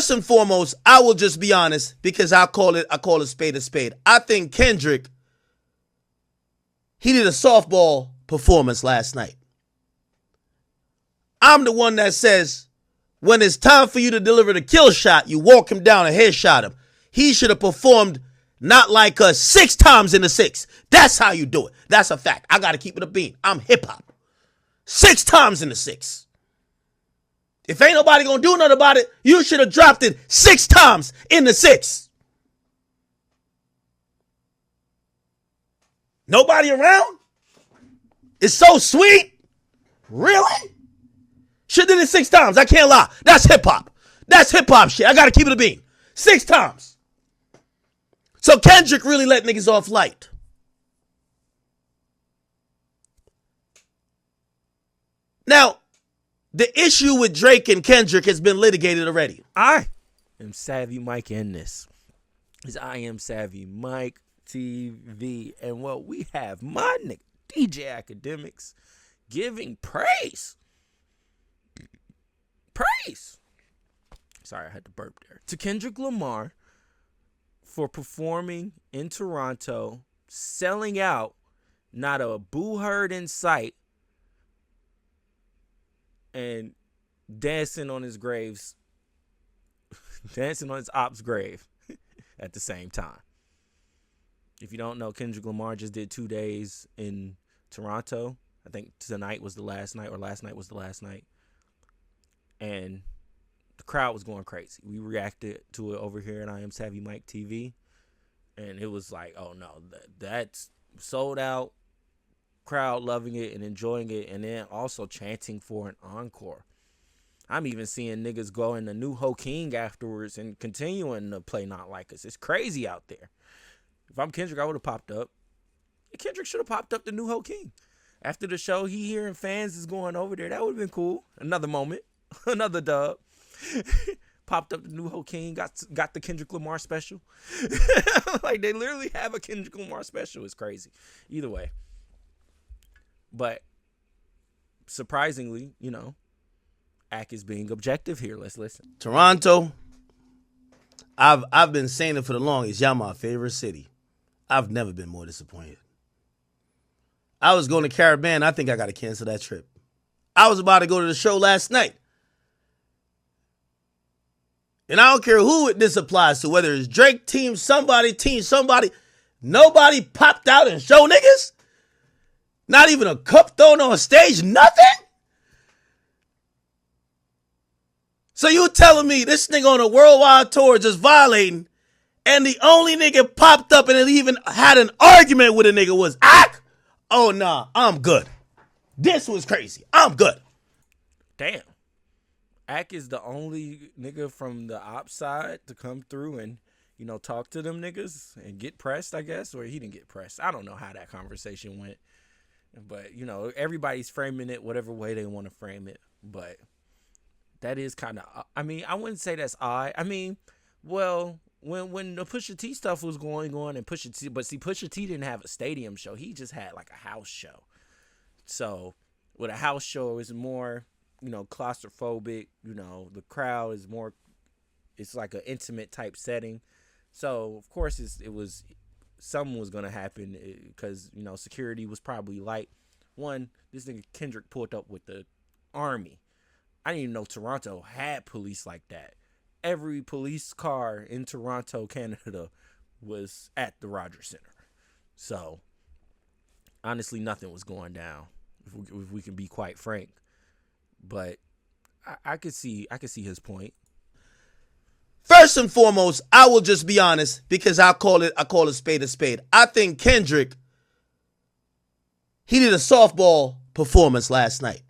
First and foremost, I will just be honest because I call a spade a spade. I think Kendrick, he did a softball performance last night. I'm the one that says when it's time for you to deliver the kill shot, you walk him down and headshot him. He should have performed not like us 6 times in the 6. That's how you do it. That's a fact. I got to keep it a bean. I'm hip hop. 6 times in the 6. If ain't nobody going to do nothing about it, you should have dropped it 6 times in the 6. Nobody around? It's so sweet. Really? Should have did it 6 times. I can't lie. That's hip hop. That's hip hop shit. I got to keep it a bean. 6 times. So Kendrick really let niggas off light. Now, the issue with Drake and Kendrick has been litigated already. I am Savvy Mike in this. I am Savvy Mike TV. And what we have, my nigga, DJ Akademiks, giving praise. Sorry, I had to burp there. To Kendrick Lamar for performing in Toronto, selling out, not a boo heard in sight, and dancing on his graves, dancing on his op's grave at the same time. If you don't know, Kendrick Lamar just did 2 days in Toronto. I think tonight was the last night, or last night was the last night. And the crowd was going crazy. We reacted to it over here at I Am Savvy Mike TV. And it was like, oh no, that's sold out. Crowd loving it and enjoying it, and then also chanting for an encore. I'm even seeing niggas go in the new Ho King afterwards and continuing to play Not Like Us. It's crazy out there. If I'm Kendrick, I would have popped up. Kendrick should have popped up the new Ho King. After the show, he hearing fans is going over there. That would have been cool. Another moment. Another dub. Popped up the new Ho King. Got the Kendrick Lamar special. Like, they literally have a Kendrick Lamar special. It's crazy. Either way. But surprisingly, Ak is being objective here. Let's listen. Toronto, I've been saying it for the longest. Y'all my favorite city. I've never been more disappointed. I was going to Caribbean. I think I got to cancel that trip. I was about to go to the show last night. And I don't care who this applies to, whether it's Drake, team somebody. Nobody popped out and show niggas. Not even a cup thrown on stage, nothing? So you telling me this nigga on a worldwide tour just violating, and the only nigga popped up and it even had an argument with a nigga was Ak? Oh, nah, I'm good. This was crazy. I'm good. Damn. Ak is the only nigga from the op side to come through and, talk to them niggas and get pressed, I guess, or he didn't get pressed. I don't know how that conversation went. But, everybody's framing it whatever way they want to frame it. But that is kind of, I wouldn't say that's odd. Well, when the Pusha T stuff was going on and Pusha T didn't have a stadium show. He just had like a house show. So with a house show, it's more, claustrophobic. The crowd is more, it's like an intimate type setting. So, of course, something was going to happen because, security was probably light. One, this nigga Kendrick pulled up with the army. I didn't even know Toronto had police like that. Every police car in Toronto, Canada was at the Rogers Center. So, honestly, nothing was going down, if we can be quite frank. But I could see his point. First and foremost, I will just be honest because I call a spade a spade. I think Kendrick, he did a softball performance last night.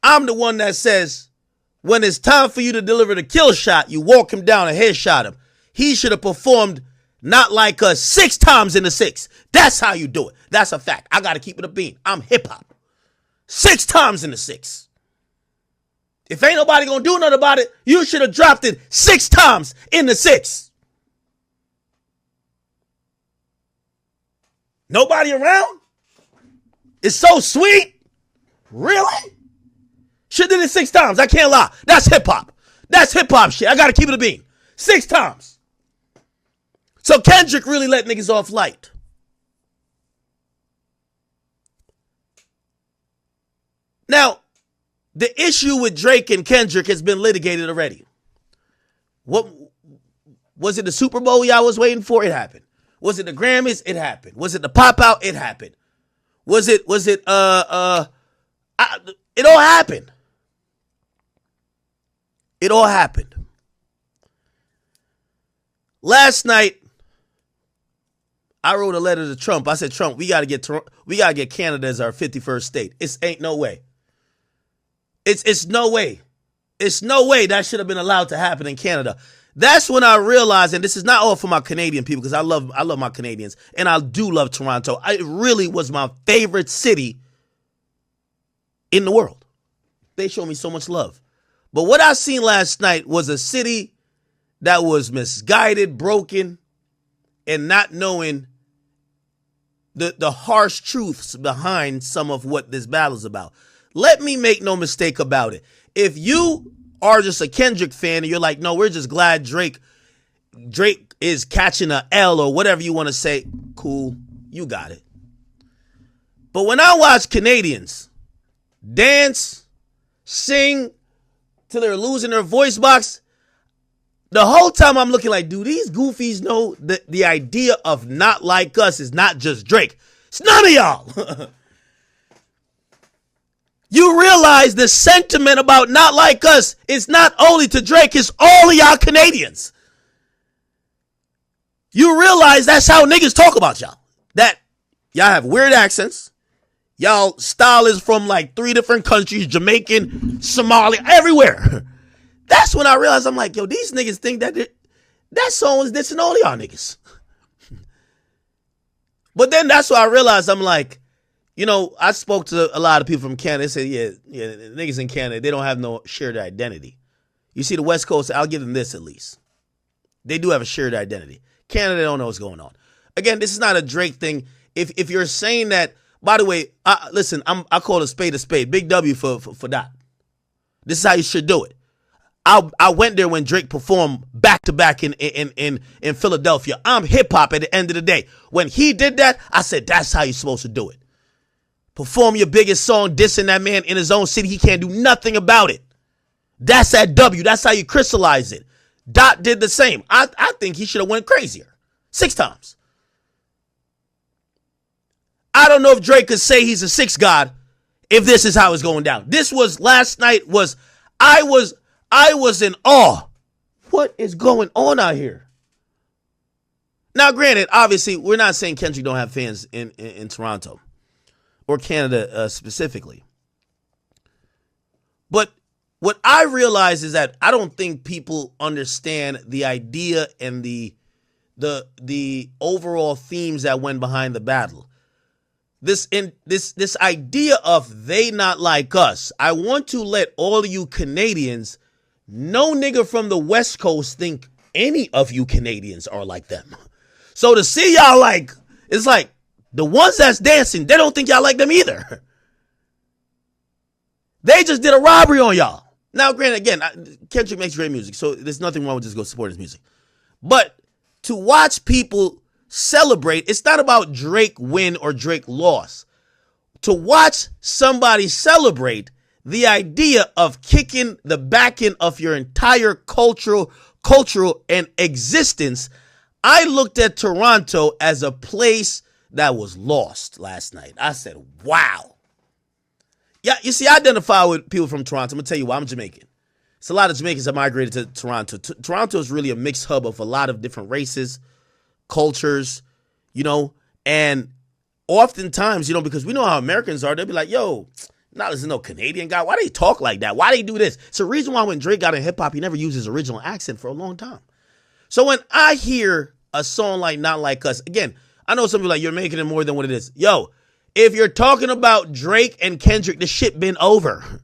I'm the one that says when it's time for you to deliver the kill shot, you walk him down and headshot him. He should have performed not like us 6 times in the 6. That's how you do it. That's a fact. I got to keep it a bean. I'm hip hop. 6 times in the 6. If ain't nobody gonna do nothing about it, you should have dropped it 6 times in the 6. Nobody around? It's so sweet. Really? Should have did it 6 times. I can't lie. That's hip hop. That's hip-hop shit. I got to keep it a bean. 6 times. So Kendrick really let niggas off light. Now, the issue with Drake and Kendrick has been litigated already. What was it? The Super Bowl y'all was waiting for? It happened. Was it the Grammys? It happened. Was it the pop out? It happened. It all happened. It all happened. Last night, I wrote a letter to Trump. I said, Trump, we gotta get Canada as our 51st state. Ain't no way. It's no way. It's no way that should have been allowed to happen in Canada. That's when I realized, and this is not all for my Canadian people, because I love my Canadians, and I do love Toronto. It really was my favorite city in the world. They showed me so much love. But what I seen last night was a city that was misguided, broken, and not knowing the harsh truths behind some of what this battle is about. Let me make no mistake about it. If you are just a Kendrick fan and you're like, no, we're just glad Drake is catching a L or whatever you want to say, cool, you got it. But when I watch Canadians dance, sing till they're losing their voice box, the whole time I'm looking like, do these goofies know that the idea of Not Like Us is not just Drake? It's none of y'all. You realize the sentiment about Not Like Us is not only to Drake, it's all of y'all Canadians. You realize that's how niggas talk about y'all. That y'all have weird accents. Y'all style is from like 3 different countries, Jamaican, Somali, everywhere. That's when I realized, I'm like, yo, these niggas think that song is dissing all of y'all niggas. But then that's when I realized, I'm like, you know, I spoke to a lot of people from Canada. They said, yeah, niggas in Canada, they don't have no shared identity. You see, the West Coast, I'll give them this at least. They do have a shared identity. Canada, they don't know what's going on. Again, this is not a Drake thing. If you're saying that, by the way, listen, I call a spade. Big W for that. This is how you should do it. I went there when Drake performed back-to-back in Philadelphia. I'm hip-hop at the end of the day. When he did that, I said, that's how you're supposed to do it. Perform your biggest song, dissing that man in his own city. He can't do nothing about it. That's that W. That's how you crystallize it. Dot did the same. I think he should have went crazier. 6 times. I don't know if Drake could say he's a 6 god if this is how it's going down. This was last night I was in awe. What is going on out here? Now, granted, obviously, we're not saying Kendrick don't have fans in Toronto or Canada specifically. But what I realize is that I don't think people understand the idea and the overall themes that went behind the battle. This idea of they not like us. I want to let all of you Canadians, no nigga from the West Coast think any of you Canadians are like them. So to see y'all like, it's like the ones that's dancing, they don't think y'all like them either. They just did a robbery on y'all. Now, granted, again, Kendrick makes great music, so there's nothing wrong with just go support his music. But to watch people celebrate, it's not about Drake win or Drake loss. To watch somebody celebrate the idea of kicking the back end of your entire cultural and existence, I looked at Toronto as a place that was lost last night. I said, wow. Yeah, you see, I identify with people from Toronto. I'm going to tell you why. I'm Jamaican. It's a lot of Jamaicans that migrated to Toronto. Toronto is really a mixed hub of a lot of different races, cultures, you know, and oftentimes, you know, because we know how Americans are, they'll be like, yo, nah, there's no Canadian guy. Why do they talk like that? Why do they do this? It's the reason why when Drake got in hip hop, he never used his original accent for a long time. So when I hear a song like Not Like Us, again, I know some people are like, you're making it more than what it is. Yo, if you're talking about Drake and Kendrick, the shit been over.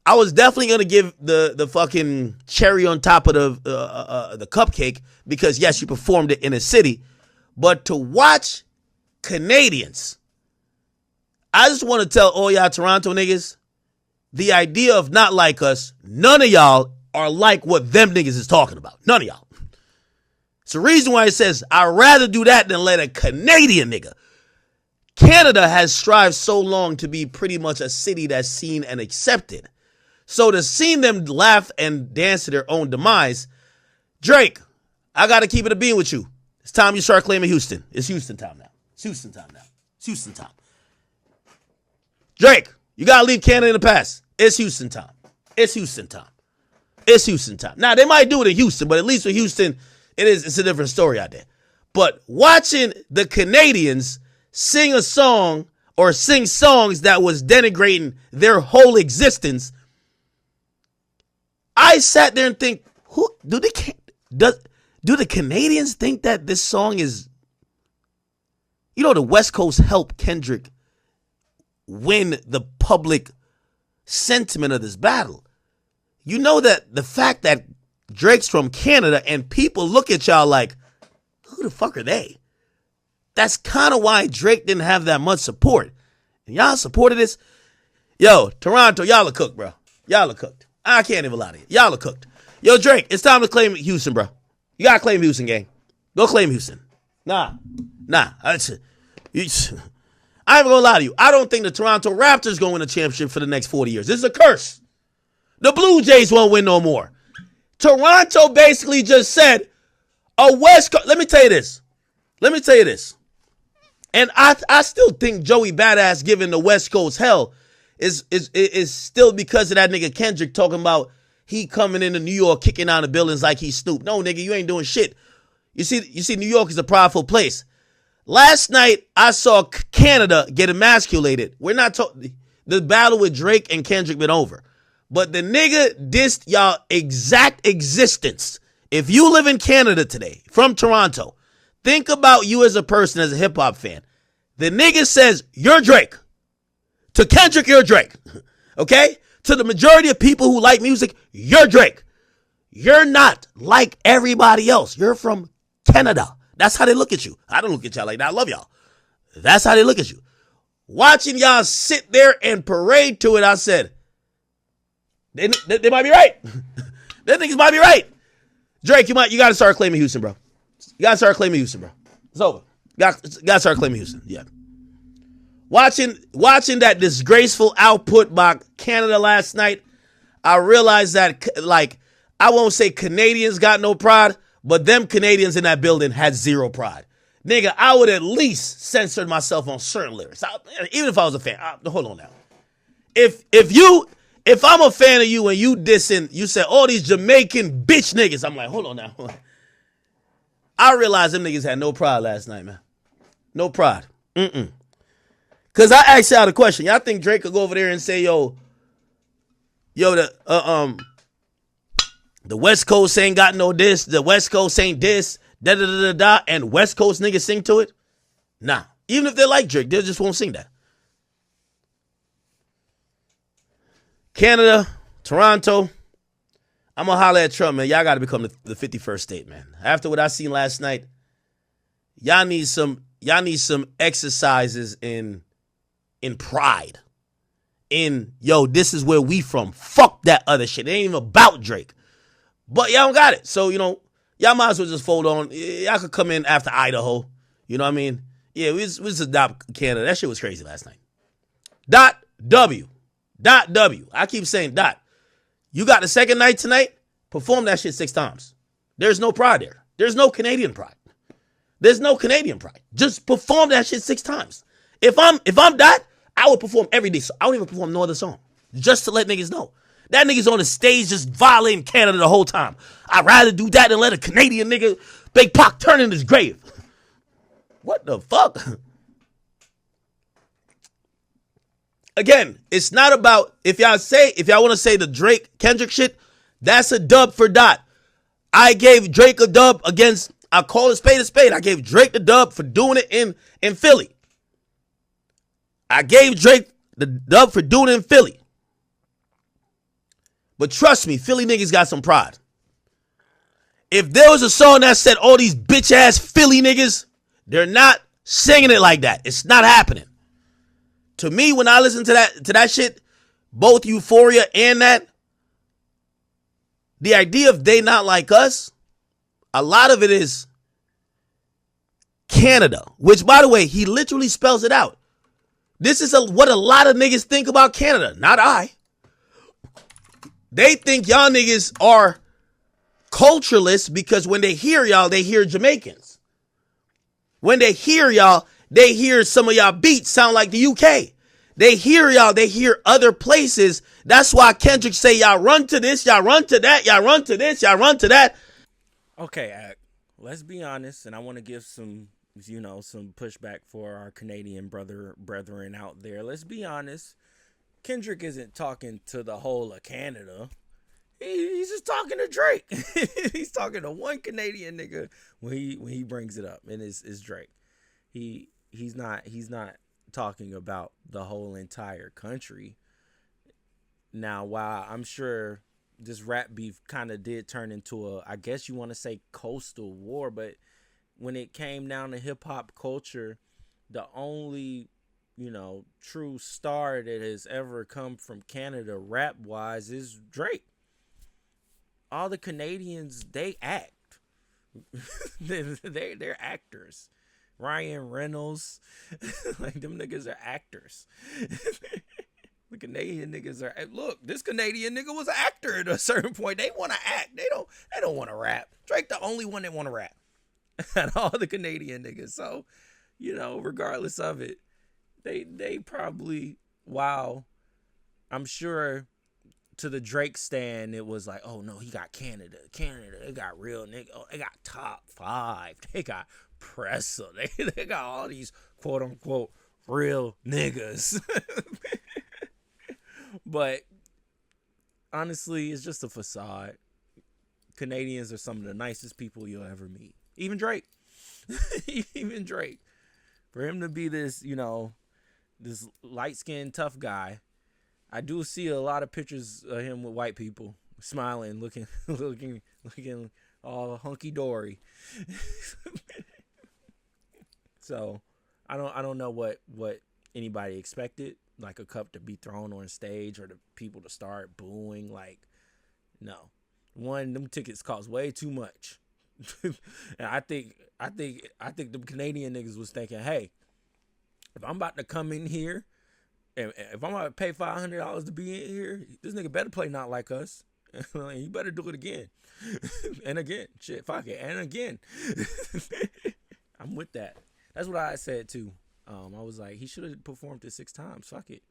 I was definitely going to give the fucking cherry on top of the cupcake because, yes, you performed it in a city. But to watch Canadians, I just want to tell all y'all Toronto niggas, the idea of not like us, none of y'all are like what them niggas is talking about. None of y'all. It's the reason why it says, I'd rather do that than let a Canadian nigga. Canada has strived so long to be pretty much a city that's seen and accepted. So to see them laugh and dance to their own demise, Drake, I got to keep it a being with you. It's time you start claiming Houston. It's Houston time now. It's Houston time now. It's Houston time. Drake, you got to leave Canada in the past. It's Houston time. It's Houston time. It's Houston time. Now, they might do it in Houston, but at least with Houston, it's a different story out there. But watching the Canadians sing a song or sing songs that was denigrating their whole existence, I sat there and think, do the Canadians think that this song is, the West Coast helped Kendrick win the public sentiment of this battle. You know that the fact that Drake's from Canada and people look at y'all like, who the fuck are they? That's kind of why Drake didn't have that much support. And y'all supported this. Yo, Toronto, y'all are cooked, bro. Y'all are cooked. I can't even lie to you. Y'all are cooked. Yo, Drake, it's time to claim Houston, bro. You got to claim Houston, gang. Go claim Houston. Nah. I ain't even going to lie to you. I don't think the Toronto Raptors going to win a championship for the next 40 years. This is a curse. The Blue Jays won't win no more. Toronto basically just said, a West Coast. Let me tell you this. And I still think Joey Badass giving the West Coast hell is still because of that nigga Kendrick talking about he coming into New York kicking down the buildings like he's Snoop. No, nigga, you ain't doing shit. You see, New York is a prideful place. Last night, I saw Canada get emasculated. We're not talking. The battle with Drake and Kendrick been over. But the nigga dissed y'all exact existence. If you live in Canada today, from Toronto, think about you as a person, as a hip-hop fan. The nigga says, you're Drake. To Kendrick, you're Drake. Okay? To the majority of people who like music, you're Drake. You're not like everybody else. You're from Canada. That's how they look at you. I don't look at y'all like that. I love y'all. That's how they look at you. Watching y'all sit there and parade to it, I said, they might be right. Them niggas might be right. Drake, you got to start claiming Houston, bro. You got to start claiming Houston, bro. It's over. Got to start claiming Houston. Yeah. Watching that disgraceful output by Canada last night, I realized that, like, I won't say Canadians got no pride, but them Canadians in that building had zero pride. Nigga, I would at least censored myself on certain lyrics. Even if I was a fan. Hold on now. If I'm a fan of you and you dissing, you said all these Jamaican bitch niggas, I'm like, hold on now. I realized them niggas had no pride last night, man. No pride. Because I asked y'all the question. Y'all think Drake could go over there and say, the West Coast ain't got no this, the West Coast ain't this, da-da-da-da-da, and West Coast niggas sing to it? Nah. Even if they like Drake, they just won't sing that. Canada, Toronto, I'm going to holler at Trump, man. Y'all got to become the 51st state, man. After what I seen last night, y'all need some exercises in pride. This is where we from. Fuck that other shit. It ain't even about Drake. But y'all don't got it. So, y'all might as well just fold on. Y'all could come in after Idaho. You know what I mean? Yeah, we just adopt Canada. That shit was crazy last night. W. I keep saying dot. You got the second night tonight? Perform that shit 6 times. There's no pride there. There's no Canadian pride. Just perform that shit 6 times. If I'm dot, I would perform every day. So I don't even perform no other song. Just to let niggas know. That nigga's on the stage just violating Canada the whole time. I'd rather do that than let a Canadian nigga, Big Pac, turn in his grave. What the fuck? Again, it's not about, if y'all want to say the Drake Kendrick shit, that's a dub for Dot. I gave Drake a dub against, I call it spade a spade. I gave Drake the dub for doing it in Philly. I gave Drake the dub for doing it in Philly. But trust me, Philly niggas got some pride. If there was a song that said all these bitch ass Philly niggas, they're not singing it like that. It's not happening. To me, when I listen to that shit, both Euphoria and that, the idea of they not like us, a lot of it is Canada, which, by the way, he literally spells it out. This is what a lot of niggas think about Canada, not I. They think y'all niggas are cultureless because when they hear y'all, they hear Jamaicans. When they hear y'all, they hear some of y'all beats sound like the UK. They hear y'all, they hear other places. That's why Kendrick say y'all run to this, y'all run to that, y'all run to this, y'all run to that. Okay, let's be honest, and I want to give some, some pushback for our Canadian brethren out there. Let's be honest. Kendrick isn't talking to the whole of Canada. He's just talking to Drake. He's talking to one Canadian nigga when he brings it up, and it's Drake. He's not talking about the whole entire country. Now, while I'm sure this rap beef kind of did turn into I guess you want to say coastal war, but when it came down to hip hop culture, the only true star that has ever come from Canada rap wise is Drake. All the Canadians, they act. they're actors. Ryan Reynolds, like them niggas are actors. The Canadian niggas are, look, this Canadian nigga was an actor at a certain point. They want to act. They don't want to rap. Drake the only one that want to rap. And all the Canadian niggas. So, regardless of it, they probably, wow, I'm sure to the Drake stan, it was like, oh no, he got Canada, they got real nigga, oh, they got top 5, they got Pressa, they got all these quote unquote real niggas. But honestly, it's just a facade. Canadians are some of the nicest people you'll ever meet. Even Drake. Even Drake. For him to be this, this light-skinned tough guy, I do see a lot of pictures of him with white people smiling, looking all hunky-dory. So I don't know what anybody expected, like a cup to be thrown on stage or the people to start booing. Like, no. One, them tickets cost way too much. And I think the Canadian niggas was thinking, hey, if I'm about to come in here, and if I'm about to pay $500 to be in here, this nigga better play not like us. You better do it again. And again. Shit, fuck it. And again. I'm with that. That's what I said too. I was like, he should have performed it 6 times. Fuck it.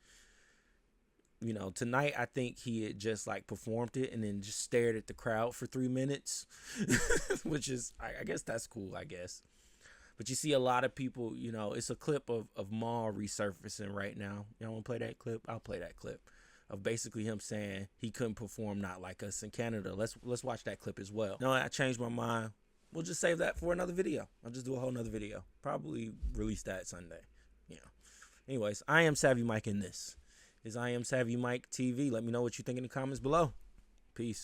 Tonight I think he had just like performed it and then just stared at the crowd for 3 minutes. Which is, I guess that's cool, I guess. But you see a lot of people, it's a clip of Maul resurfacing right now. Y'all want to play that clip? I'll play that clip of basically him saying he couldn't perform not like us in Canada. Let's watch that clip as well. No, I changed my mind. We'll just save that for another video. I'll just do a whole nother video. Probably release that Sunday. Anyways, I am Savvy Mike, and this is I Am Savvy Mike TV. Let me know what you think in the comments below. Peace.